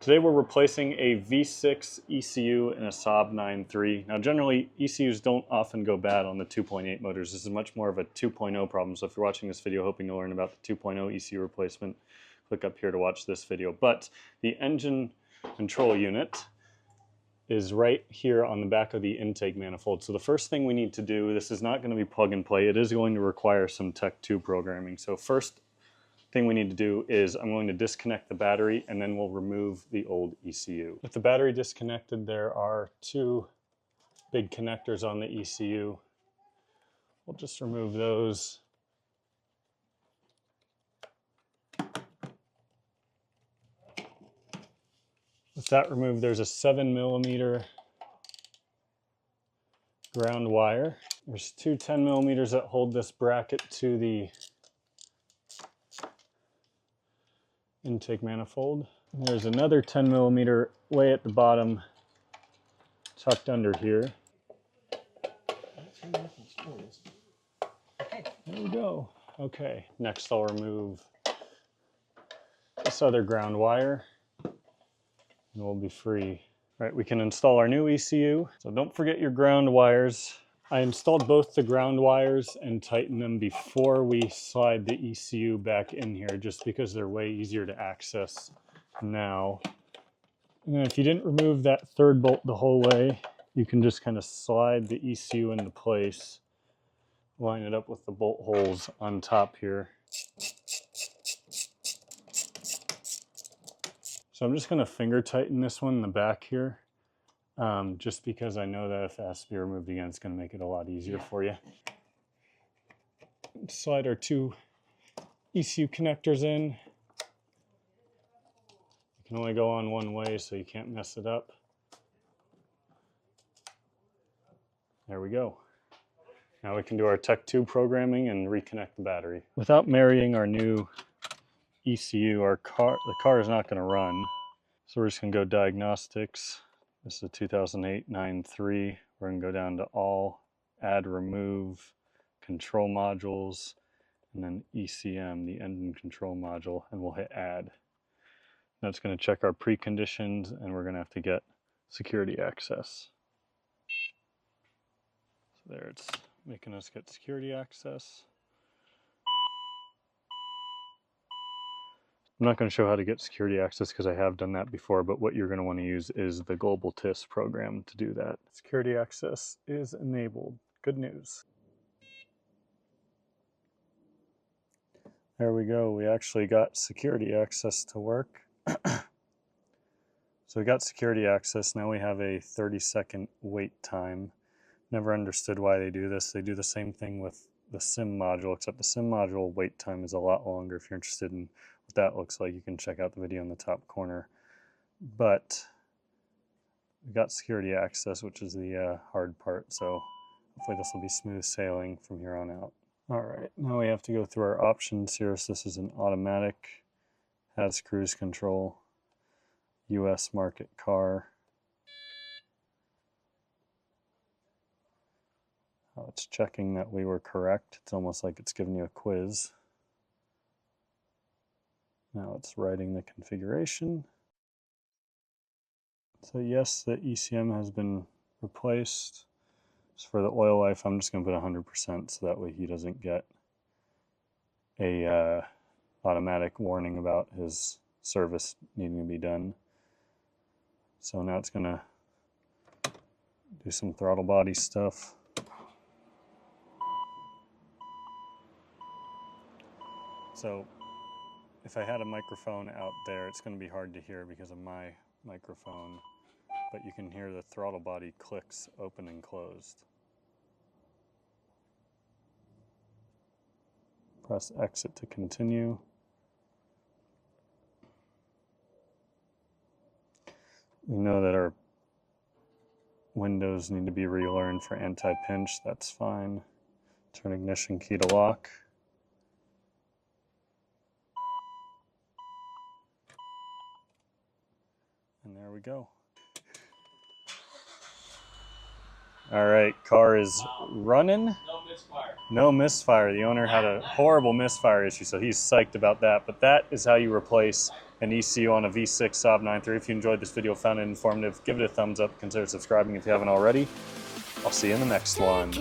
Today we're replacing a V6 ECU in a Saab 9.3. Now generally ECUs don't often go bad on the 2.8 motors. This is much more of a 2.0 problem. So if you're watching this video hoping to learn about the 2.0 ECU replacement, click up here to watch this video. But the engine control unit is right here on the back of the intake manifold. So the first thing we need to do, this is not going to be plug and play. It is going to require some Tech 2 programming. So first thing we need to do is I'm going to disconnect the battery and then we'll remove the old ECU. With the battery disconnected, there are two big connectors on the ECU. We'll just remove those. With that removed, there's a 7mm ground wire. There's two 10mm that hold this bracket to the intake manifold. And there's another 10mm way at the bottom, tucked under here. There we go. Okay, next I'll remove this other ground wire and we'll be free. All right, we can install our new ECU. So don't forget your ground wires. I installed both the ground wires and tightened them before we slide the ECU back in here, just because they're way easier to access now. And then if you didn't remove that third bolt the whole way, you can just kind of slide the ECU into place, line it up with the bolt holes on top here. So I'm just going to finger tighten this one in the back here. Just because I know that if it has to be removed again, it's going to make it a lot easier for you. Slide our two ECU connectors in. You can only go on one way, so you can't mess it up. There we go. Now we can do our Tech 2 programming and reconnect the battery. Without marrying our new ECU, the car is not going to run. So we're just going to go diagnostics. This is a 2008 9.3. We're going to go down to all, add, remove, control modules, and then ECM, the engine control module, and we'll hit add. Now it's going to check our preconditions, and we're going to have to get security access. So there, it's making us get security access. I'm not going to show how to get security access because I have done that before, but what you're going to want to use is the global TIS program to do that. Security access is enabled. Good news. There we go. We actually got security access to work. So we got security access. Now we have a 30-second wait time. Never understood why they do this. They do the same thing with the SIM module, except the SIM module wait time is a lot longer. If you're interested in what that looks like, you can check out the video in the top corner. But we got security access, which is the hard part, so hopefully this will be smooth sailing from here on out. All right, now we have to go through our options here. So this is an automatic, has cruise control, US market car. It's checking that we were correct. It's almost like it's giving you a quiz. Now it's writing the configuration. So yes, the ECM has been replaced. So for the oil life, I'm just going to put 100% so that way he doesn't get a automatic warning about his service needing to be done. So now it's going to do some throttle body stuff. So if I had a microphone out there, it's going to be hard to hear because of my microphone, but you can hear the throttle body clicks open and closed. Press exit to continue. We know that our windows need to be relearned for anti-pinch. That's fine. Turn ignition key to lock. And there we go. All right, car is running. No misfire. No misfire. The owner had a horrible misfire issue, so he's psyched about that. But that is how you replace an ECU on a V6 Saab 9.3. If you enjoyed this video, found it informative, give it a thumbs up, consider subscribing if you haven't already. I'll see you in the next one.